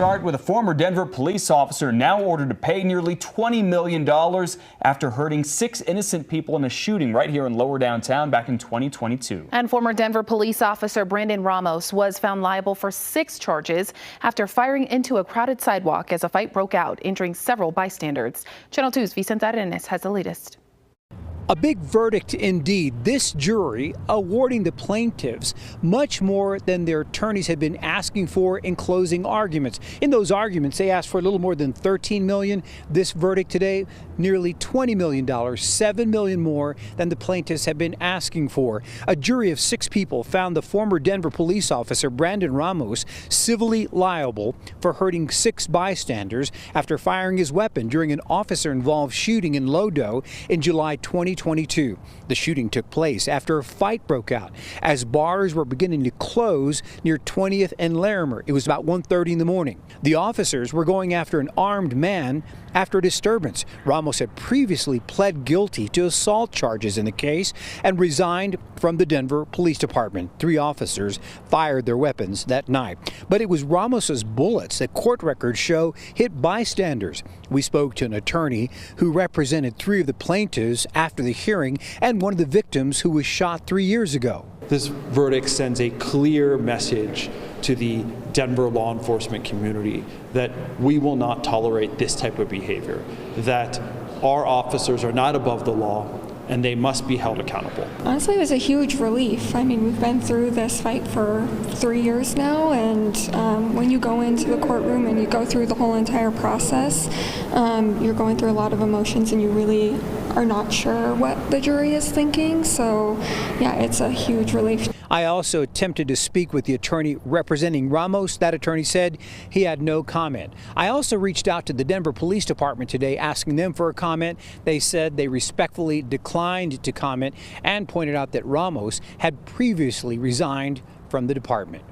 Start with a former Denver police officer now ordered to pay nearly $20 million after hurting 6 innocent people in a shooting right here in lower downtown back in 2022. And former Denver police officer Brandon Ramos was found liable for 6 charges after firing into a crowded sidewalk as a fight broke out, injuring several bystanders. Channel 2's Vicente Arenas has the latest. A big verdict indeed. This jury awarding the plaintiffs much more than their attorneys had been asking for in closing arguments. In those arguments, they asked for a little more than $13 million. This verdict today, nearly $20 million, $7 million more than the plaintiffs have been asking for. A jury of 6 people found the former Denver police officer Brandon Ramos civilly liable for hurting 6 bystanders after firing his weapon during an officer-involved shooting in Lodo in July 2022. The shooting took place after a fight broke out as bars were beginning to close near 20th and Larimer. It was about 1:30 in the morning. The officers were going after an armed man after a disturbance. Ramos had previously pled guilty to assault charges in the case and resigned from the Denver Police Department. 3 officers fired their weapons that night. But it was Ramos's bullets that court records show hit bystanders. We spoke to an attorney who represented 3 of the plaintiffs after the hearing and one of the victims who was shot 3 years ago. This verdict sends a clear message to the Denver law enforcement community that we will not tolerate this type of behavior, that our officers are not above the law and they must be held accountable. Honestly, it was a huge relief. I mean, we've been through this fight for 3 years now, and when you go into the courtroom and you go through the whole entire process, you're going through a lot of emotions and you really are not sure what the jury is thinking. So, yeah, it's a huge relief. I also attempted to speak with the attorney representing Ramos. That attorney said he had no comment. I also reached out to the Denver Police Department today asking them for a comment. They said they respectfully declined to comment and pointed out that Ramos had previously resigned from the department.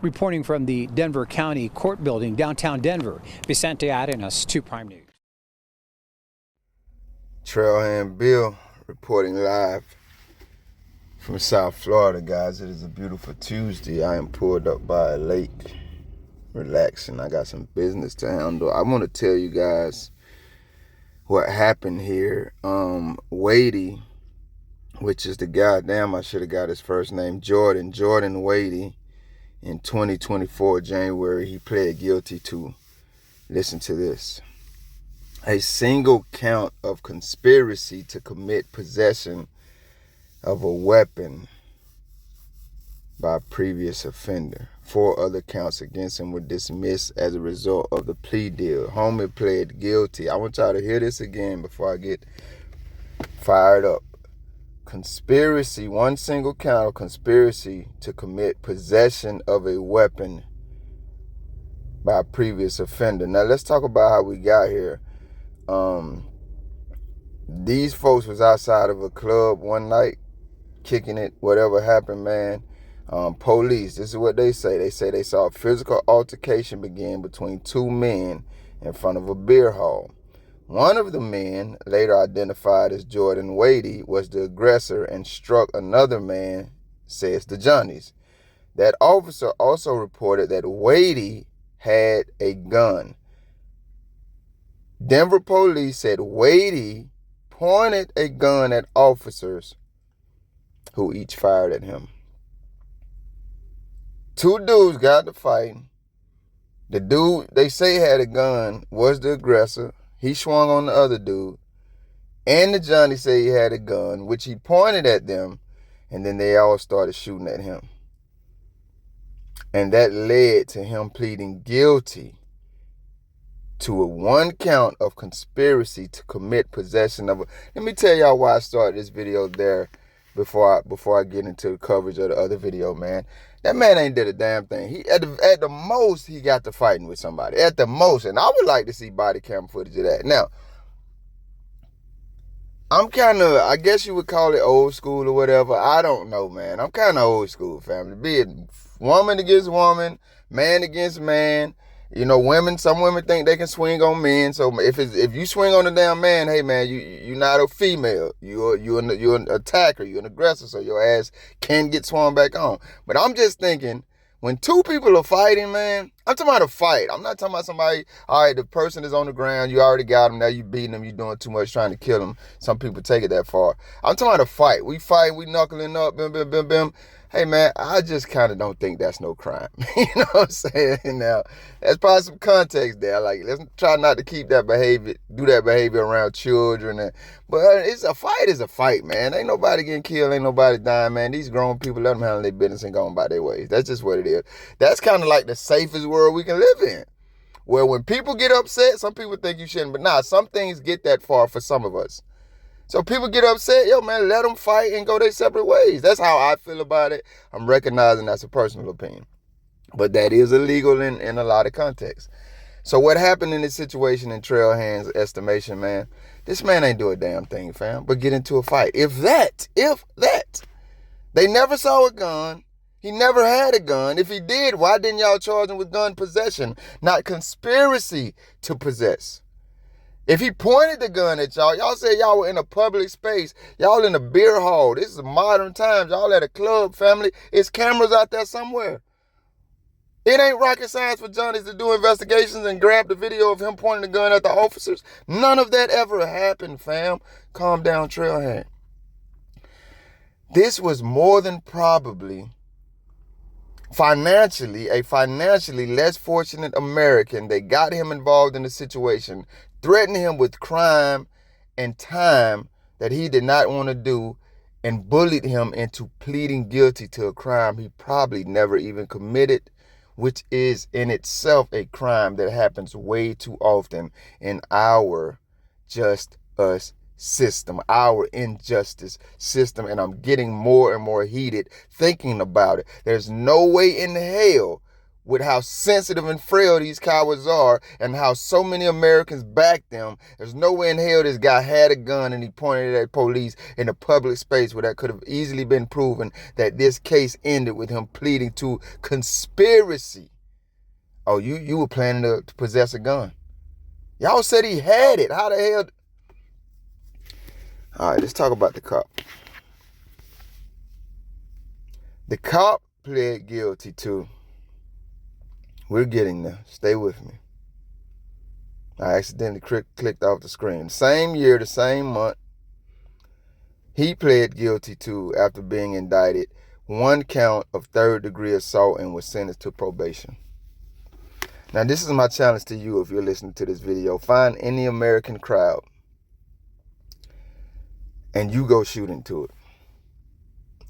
Reporting from the Denver County Court Building, downtown Denver, Vicente Arenas, 2 Prime News. Trailhand Bill reporting live from South Florida, guys. It is a beautiful Tuesday. I am pulled up by a lake, relaxing. I got some business to handle. I want to tell you guys what happened here. Wadey, which is the goddamn, I should have got his first name, Jordan Wadey, in 2024, January, he pled guilty to, listen to this, a single count of conspiracy to commit possession of a weapon by a previous offender. 4 other counts against him were dismissed as a result of the plea deal. Homie pled guilty. I want y'all to hear this again before I get fired up. Conspiracy, 1 single count of conspiracy to commit possession of a weapon by a previous offender. Now let's talk about how we got here. These folks was outside of a club one night, kicking it, whatever happened, man. Police, this is what they say. They say they saw a physical altercation begin between 2 men in front of a beer hall. One of the men, later identified as Jordan Wadey, was the aggressor and struck another man, says the Johnnies. That officer also reported that Wadey had a gun. Denver police said Wadey pointed a gun at officers who each fired at him. 2 dudes got to fighting. The dude they say had a gun was the aggressor. He swung on the other dude. And the Johnny said he had a gun, which he pointed at them, and then they all started shooting at him. And that led to him pleading guilty to a 1 count of conspiracy to commit possession of a... Let me tell y'all why I started this video there before I get into the coverage of the other video, man. That man ain't did a damn thing. He at the most, he got to fighting with somebody. At the most. And I would like to see body camera footage of that. Now, I'm kind of, I guess you would call it old school or whatever. I don't know, man. I'm kind of old school, family. Be it woman against woman, man against man. You know, some women think they can swing on men. So if you swing on a damn man, hey man, you're not a female. You're an attacker. You're an aggressor. So your ass can get swung back on. But I'm just thinking, when 2 people are fighting, man, I'm talking about a fight. I'm not talking about somebody, all right, the person is on the ground, you already got him, now you beating him, you doing too much trying to kill him. Some people take it that far. I'm talking about a fight. We fight, we knuckling up, bim, bim, bim, bim. Hey, man, I just kind of don't think that's no crime. You know what I'm saying? Now, there's probably some context there. Like, let's try not to keep that behavior, do that behavior around children. But it's a fight is a fight, man. Ain't nobody getting killed, ain't nobody dying, man. These grown people, let them handle their business and go on by their ways. That's just what it is. That's kind of like the safest world we can live in. Where when people get upset, some people think you shouldn't. But nah, some things get that far for some of us. So people get upset, yo, man, let them fight and go their separate ways. That's how I feel about it. I'm recognizing that's a personal opinion. But that is illegal in a lot of contexts. So what happened in this situation in Trailhand's estimation, man, this man ain't do a damn thing, fam, but get into a fight. If that. They never saw a gun. He never had a gun. If he did, why didn't y'all charge him with gun possession, not conspiracy to possess? If he pointed the gun at y'all, y'all said y'all were in a public space. Y'all in a beer hall. This is modern times. Y'all at a club, family. It's cameras out there somewhere. It ain't rocket science for Johnnies to do investigations and grab the video of him pointing the gun at the officers. None of that ever happened, fam. Calm down, Trailhand. This was more than probably a financially less fortunate American that got him involved in the situation, threatened him with crime and time that he did not want to do, and bullied him into pleading guilty to a crime he probably never even committed, which is in itself a crime that happens way too often in our just us system, our injustice system. And I'm getting more and more heated thinking about it. There's no way in hell, with how sensitive and frail these cowards are and how so many Americans back them, there's no way in hell this guy had a gun and he pointed it at police in a public space where that could have easily been proven that this case ended with him pleading to conspiracy. Oh, you were planning to possess a gun. Y'all said he had it. How the hell? All right, let's talk about the cop. The cop pled guilty to, we're getting there, stay with me. I accidentally clicked off the screen. Same year, the same month, he pled guilty to, after being indicted, 1 count of third-degree assault and was sentenced to probation. Now, this is my challenge to you if you're listening to this video. Find any American crowd and you go shoot into it.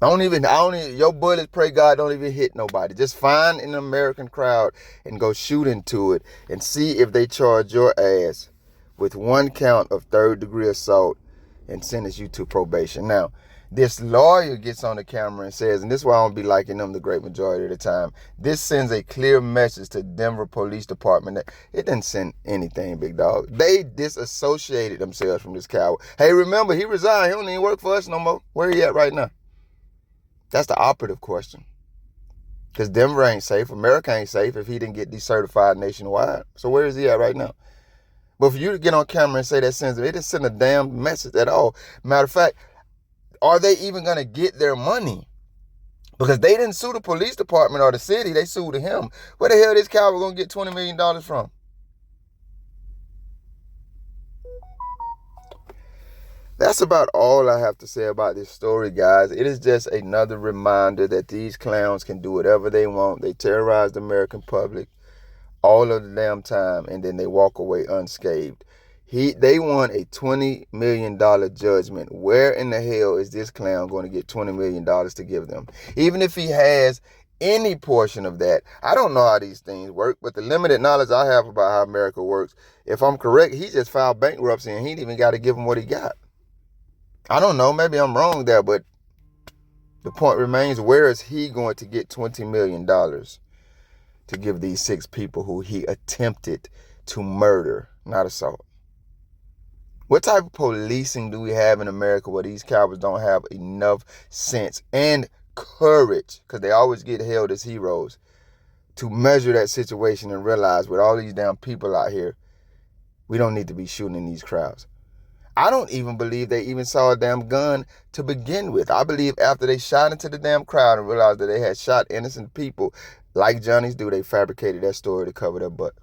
Your bullets, pray God, don't even hit nobody. Just find an American crowd and go shoot into it and see if they charge your ass with 1 count of third-degree assault and sentence you to probation. Now, this lawyer gets on the camera and says, and this is why I don't be liking them the great majority of the time, this sends a clear message to Denver Police Department that it didn't send anything, big dog. They disassociated themselves from this coward. Hey, remember, he resigned. He don't even work for us no more. Where he at right now? That's the operative question. Because Denver ain't safe. America ain't safe if he didn't get decertified nationwide. So where is he at right now? But for you to get on camera and say that sends, it didn't send a damn message at all. Matter of fact, are they even going to get their money? Because they didn't sue the police department or the city. They sued him. Where the hell this coward going to get $20 million from? That's about all I have to say about this story, guys. It is just another reminder that these clowns can do whatever they want. They terrorize the American public all of the damn time, and then they walk away unscathed. They won a $20 million judgment. Where in the hell is this clown going to get $20 million to give them? Even if he has any portion of that, I don't know how these things work, but the limited knowledge I have about how America works, if I'm correct, he just filed bankruptcy and he ain't even got to give him what he got. I don't know, maybe I'm wrong there, but the point remains, where is he going to get $20 million to give these 6 people who he attempted to murder, not assault? What type of policing do we have in America where these cowards don't have enough sense and courage, because they always get hailed as heroes, to measure that situation and realize with all these damn people out here, we don't need to be shooting in these crowds? I don't even believe they even saw a damn gun to begin with. I believe after they shot into the damn crowd and realized that they had shot innocent people, like Johnny's do, they fabricated that story to cover their butt.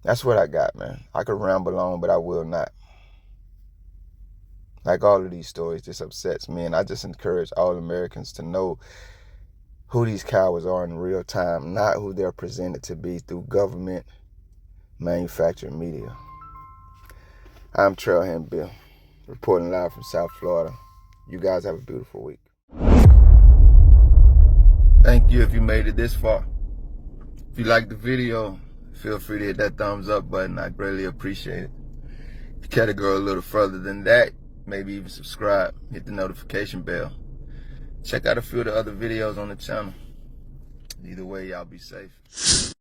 That's what I got, man. I could ramble on, but I will not. Like all of these stories just upsets me, and I just encourage all Americans to know who these cowards are in real time, not who they're presented to be through government, manufactured media. I'm Trailhand Bill, reporting live from South Florida. You guys have a beautiful week. Thank you if you made it this far. If you liked the video, feel free to hit that thumbs up button. I greatly appreciate it. If you care to go a little further than that, maybe even subscribe, hit the notification bell. Check out a few of the other videos on the channel. Either way, y'all be safe.